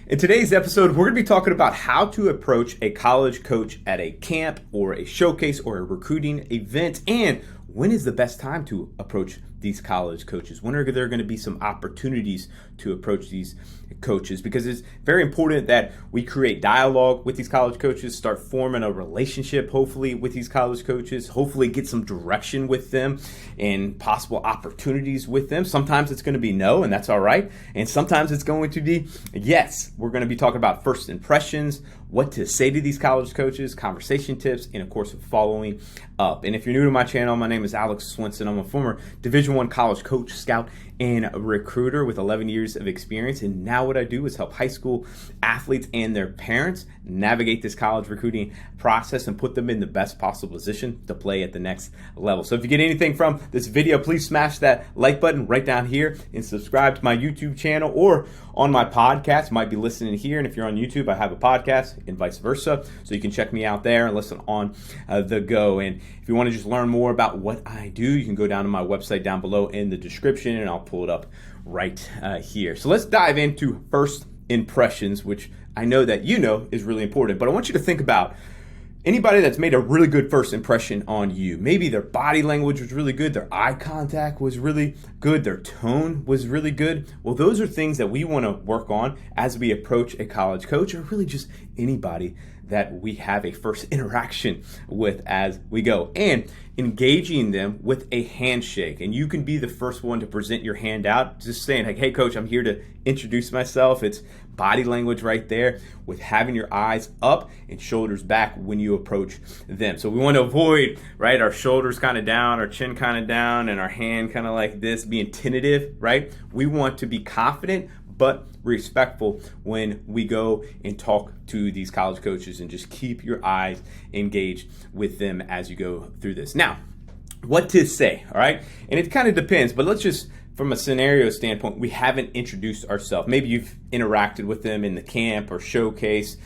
In today's episode, we're going to be talking about how to approach a college coach at a camp or a showcase or a recruiting event, and when is the best time to approach these college coaches? When are there going to be some opportunities to approach these coaches? Because it's very important that we create dialogue with these college coaches, start forming a relationship, hopefully, with these college coaches, hopefully get some direction with them and possible opportunities with them. Sometimes it's going to be no, and that's all right. And sometimes it's going to be yes. We're going to be talking about first impressions, what to say to these college coaches, conversation tips, and of course, following up. And if you're new to my channel, my name is Alex Swinson. I'm a former Division I college coach, scout, and recruiter with 11 years of experience. And now what I do is help high school athletes and their parents navigate this college recruiting process and put them in the best possible position to play at the next level. So if you get anything from this video, please smash that like button right down here and subscribe to my YouTube channel or on my podcast. You might be listening here, and if you're on YouTube, I have a podcast and vice versa. So you can check me out there and listen on the go. And if you want to just learn more about what I do, you can go down to my website down below in the description, and I'll pull it up right here. So let's dive into first impressions, which I know that you know is really important. But I want you to think about anybody that's made a really good first impression on you. Maybe their body language was really good, their eye contact was really good, their tone was really good. Well, those are things that we want to work on as we approach a college coach, or really just anybody that we have a first interaction with as we go, and engaging them with a handshake. And you can be the first one to present your hand out, just saying, like, hey coach, I'm here to introduce myself. It's body language right there with having your eyes up and shoulders back when you approach them. So we want to avoid, right, our shoulders kind of down, our chin kind of down, and our hand kind of like this, being tentative, right? We want to be confident but respectful when we go and talk to these college coaches, and just keep your eyes engaged with them as you go through this. Now, what to say, all right? And it kind of depends, but let's just, from a scenario standpoint, we haven't introduced ourselves. Maybe you've interacted with them in the camp or showcase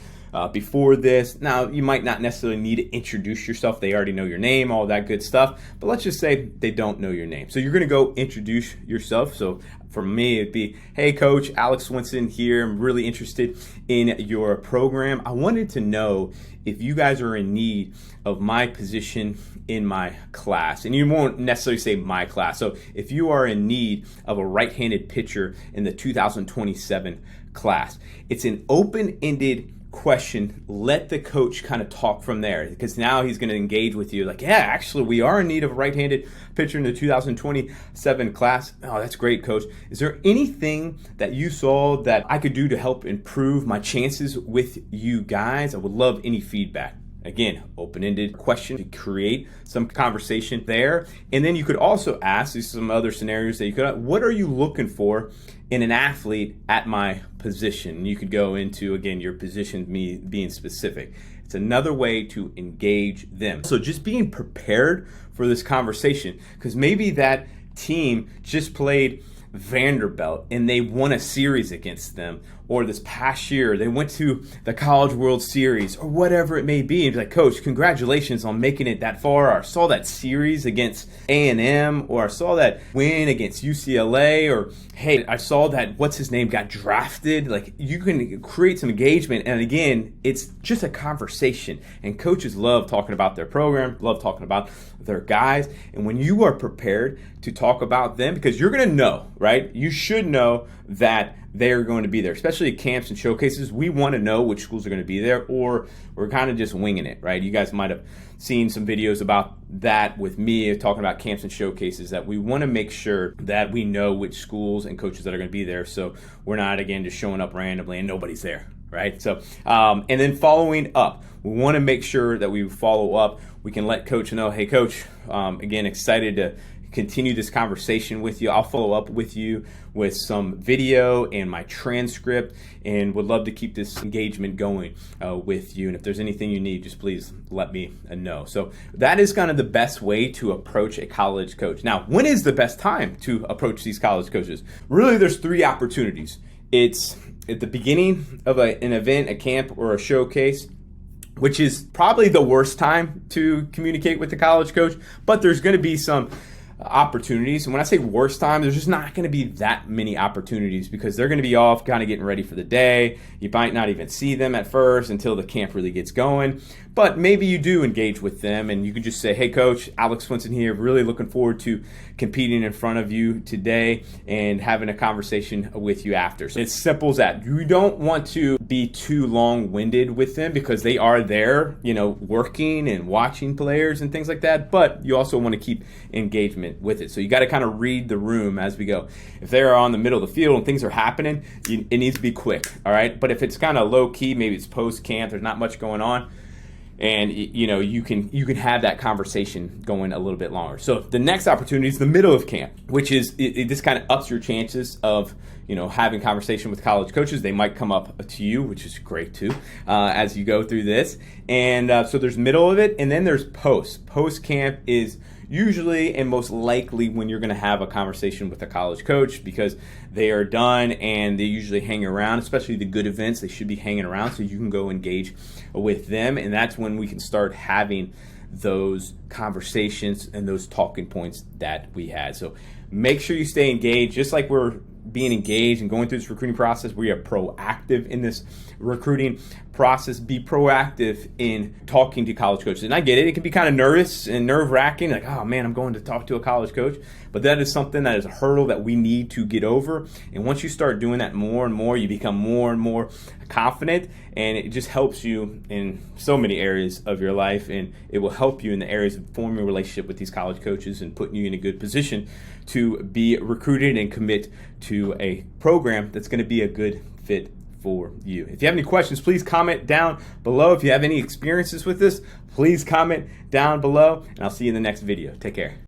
before this. Now, you might not necessarily need to introduce yourself. They already know your name, all that good stuff. But let's just say they don't know your name. So you're going to go introduce yourself. So for me, it'd be, hey, Coach, Alex Swinson here. I'm really interested in your program. I wanted to know if you guys are in need of my position in my class. And you won't necessarily say my class. So if you are in need of a right-handed pitcher in the 2027 class, it's an open-ended question. Let the coach kind of talk from there, because now he's going to engage with you like, yeah, actually we are in need of a right-handed pitcher in the 2027 class. Oh, that's great, coach. Is there anything that you saw that I could do to help improve my chances with you guys? I would love any feedback. Again, open-ended question to create some conversation there. And then you could also ask, these some other scenarios that you could, what are you looking for in an athlete at my position? You could go into, again, your position, me being specific. It's another way to engage them. So just being prepared for this conversation, because maybe that team just played Vanderbilt and they won a series against them, or this past year they went to the College World Series, or whatever it may be, and be like, coach, congratulations on making it that far. Or I saw that series against A&M, or I saw that win against UCLA, or hey, I saw that what's his name got drafted. Like, you can create some engagement, and again, it's just a conversation. And coaches love talking about their program, love talking about their guys. And when you are prepared to talk about them, because you're going to know, right? You should know that they're going to be there, especially at camps and showcases. We want to know which schools are going to be there, or we're kind of just winging it, right? You guys might have seen some videos about that with me talking about camps and showcases, that we want to make sure that we know which schools and coaches that are going to be there, so we're not, again, just showing up randomly and nobody's there, right? So, and then following up, we want to make sure that we follow up. We can let coach know, hey, coach, again, excited to continue this conversation with you. I'll follow up with you with some video and my transcript, and would love to keep this engagement going with you. And if there's anything you need, just please let me know. So that is kind of the best way to approach a college coach. Now, when is the best time to approach these college coaches? Really, there's three opportunities. It's at the beginning of an event, a camp, or a showcase, which is probably the worst time to communicate with the college coach, but there's going to be some opportunities. And when I say worst time, there's just not going to be that many opportunities because they're going to be off kind of getting ready for the day. You might not even see them at first until the camp really gets going. But maybe you do engage with them and you can just say, hey, Coach, Alex Swinson here. Really looking forward to competing in front of you today and having a conversation with you after. So it's simple as that. You don't want to be too long-winded with them because they are there, working and watching players and things like that. But you also want to keep engagement with it. So you got to kind of read the room as we go. If they're on the middle of the field and things are happening, it needs to be quick, all right? But if it's kind of low-key, maybe it's post-camp, there's not much going on, and you can have that conversation going a little bit longer. So the next opportunity is the middle of camp, which is this kind of ups your chances of having conversation with college coaches. They might come up to you, which is great too, as you go through this. And so there's middle of it, and then there's post. Post camp is usually and most likely when you're going to have a conversation with a college coach because they are done and they usually hang around, especially the good events. They should be hanging around so you can go engage with them, and that's when we can start having those conversations and those talking points that we had. So make sure you stay engaged, just like we're being engaged and going through this recruiting process. We are proactive in this recruiting process. Be proactive in talking to college coaches. And I get it. It can be kind of nervous and nerve-wracking, like, oh man, I'm going to talk to a college coach. But that is something that is a hurdle that we need to get over. And once you start doing that more and more, you become more and more confident, and it just helps you in so many areas of your life, and it will help you in the areas of forming a relationship with these college coaches and putting you in a good position to be recruited and commit to a program that's going to be a good fit for you. If you have any questions, please comment down below. If you have any experiences with this, please comment down below, and I'll see you in the next video. Take care.